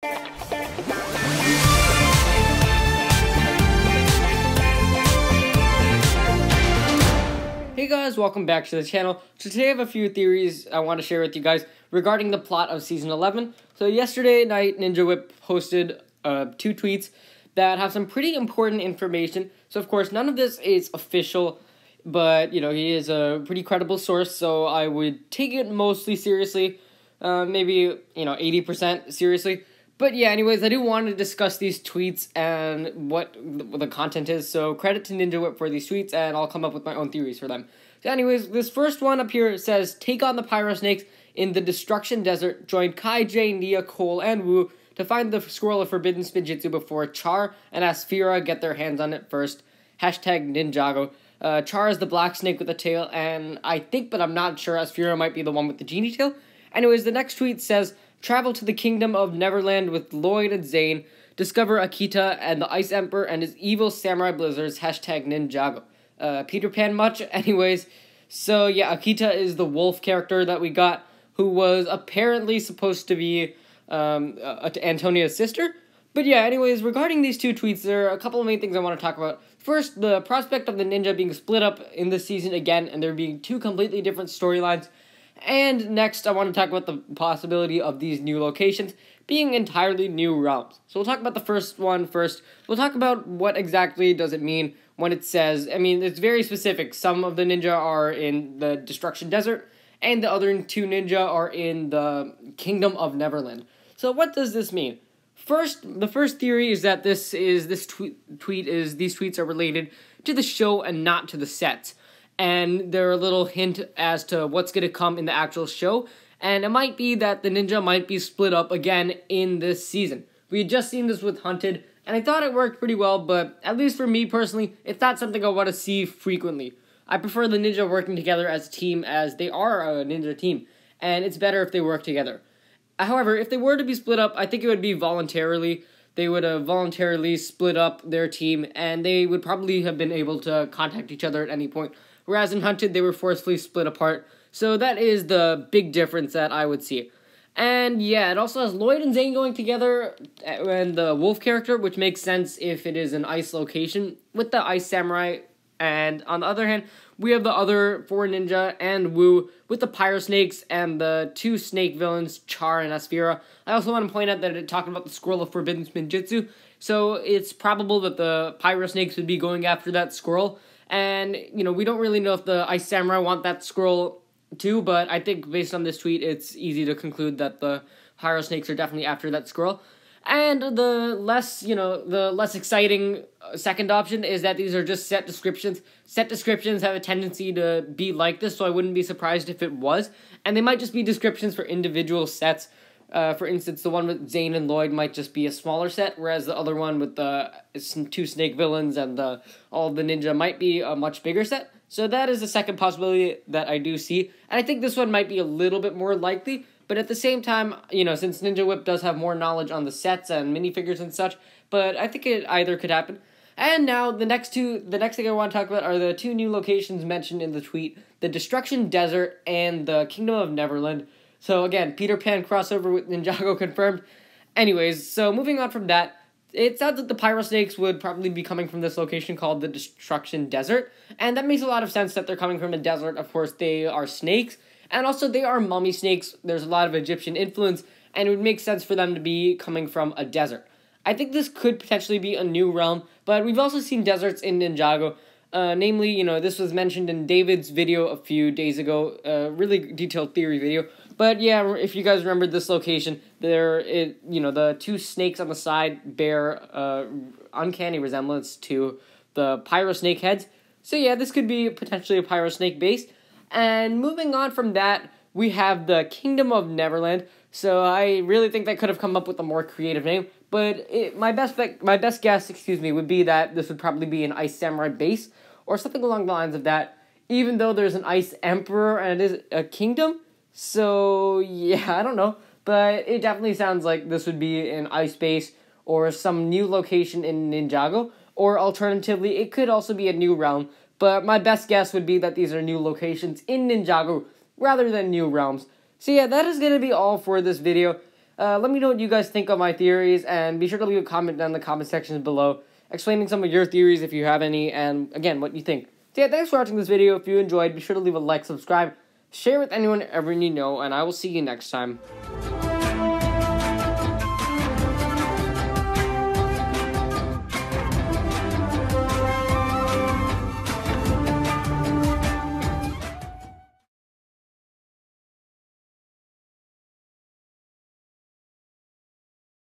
Hey guys, welcome back to the channel. So today I have a few theories I want to share with you guys regarding the plot of Season 11. So yesterday night, Ninja Whip posted 2 tweets that have some pretty important information. So of course, none of this is official, but, you know, he is a pretty credible source, so I would take it mostly seriously. Maybe, 80% seriously. But yeah, anyways, I do want to discuss these tweets and what the content is, so credit to Ninja Whip for these tweets, and I'll come up with my own theories for them. So anyways, this first one up here says, take on the Pyro Snakes in the Destruction Desert, join Kai, J, Nia, Cole, and Wu to find the Scroll of Forbidden Spinjitzu before Char and Asphira get their hands on it first. Hashtag Ninjago. Char is the black snake with the tail, and I think, but I'm not sure, Asphira might be the one with the genie tail. Anyways, the next tweet says, travel to the Kingdom of Neverland with Lloyd and Zane, discover Akita and the Ice Emperor and his evil samurai blizzards, hashtag Ninjago. Peter Pan much? Anyways, so yeah, Akita is the wolf character that we got, who was apparently supposed to be Antonia's sister. But yeah, anyways, regarding these 2 tweets, there are a couple of main things I want to talk about. First, the prospect of the ninja being split up in this season again, and there being 2 completely different storylines. And next, I want to talk about the possibility of these new locations being entirely new realms. So we'll talk about the first one first. We'll talk about what exactly does it mean when it says, I mean, it's very specific. Some of the ninja are in the Destruction Desert, and the other 2 ninja are in the Kingdom of Neverland. So what does this mean? First, the first theory is that these tweets are related to the show and not to the sets. And they're a little hint as to what's going to come in the actual show. And it might be that the ninja might be split up again in this season. We had just seen this with Hunted, and I thought it worked pretty well, but at least for me personally, it's not something I want to see frequently. I prefer the ninja working together as a team, as they are a ninja team, and it's better if they work together. However, if they were to be split up, I think it would be voluntarily. They would have voluntarily split up their team, and they would probably have been able to contact each other at any point. Whereas in Hunted, they were forcefully split apart. So that is the big difference that I would see. And yeah, it also has Lloyd and Zane going together, and the wolf character, which makes sense if it is an ice location, with the ice samurai. And on the other hand, we have the other 4 ninja and Wu with the pyro snakes and the 2 snake villains, Char and Asphira. I also want to point out that it talked about the Scroll of Forbidden Spinjitzu, so it's probable that the pyro snakes would be going after that scroll. And, we don't really know if the Ice Samurai want that scroll too, but I think based on this tweet, it's easy to conclude that the Pyro Snakes are definitely after that scroll. And the less exciting second option is that these are just set descriptions. Set descriptions have a tendency to be like this, so I wouldn't be surprised if it was. And they might just be descriptions for individual sets. For instance, the one with Zane and Lloyd might just be a smaller set, whereas the other one with the 2 snake villains and all of the ninja might be a much bigger set. So that is the second possibility that I do see. And I think this one might be a little bit more likely, but at the same time, since Ninja Whip does have more knowledge on the sets and minifigures and such, but I think it either could happen. And now, the next thing I want to talk about are the 2 new locations mentioned in the tweet, the Destruction Desert and the Kingdom of Neverland. So again, Peter Pan crossover with Ninjago confirmed. Anyways, so moving on from that, it sounds like the Pyro Snakes would probably be coming from this location called the Destruction Desert. And that makes a lot of sense that they're coming from a desert. Of course, they are snakes. And also, they are mummy snakes. There's a lot of Egyptian influence. And it would make sense for them to be coming from a desert. I think this could potentially be a new realm. But we've also seen deserts in Ninjago. Namely, this was mentioned in David's video a few days ago. Really detailed theory video. But yeah, if you guys remember this location, the 2 snakes on the side bear uncanny resemblance to the pyro snake heads. So yeah, this could be potentially a pyro snake base. And moving on from that, we have the Kingdom of Neverland. So I really think they could have come up with a more creative name. But my best guess, would be that this would probably be an Ice Samurai base or something along the lines of that. Even though there's an Ice Emperor and it is a kingdom. So, yeah, I don't know, but it definitely sounds like this would be an ice base or some new location in Ninjago, or alternatively, it could also be a new realm, but my best guess would be that these are new locations in Ninjago rather than new realms. So yeah, that is going to be all for this video. Let me know what you guys think of my theories, and be sure to leave a comment down in the comment section below, explaining some of your theories if you have any, and again, what you think. So yeah, thanks for watching this video. If you enjoyed, be sure to leave a like, subscribe, share with anyone, everyone you know, and I will see you next time.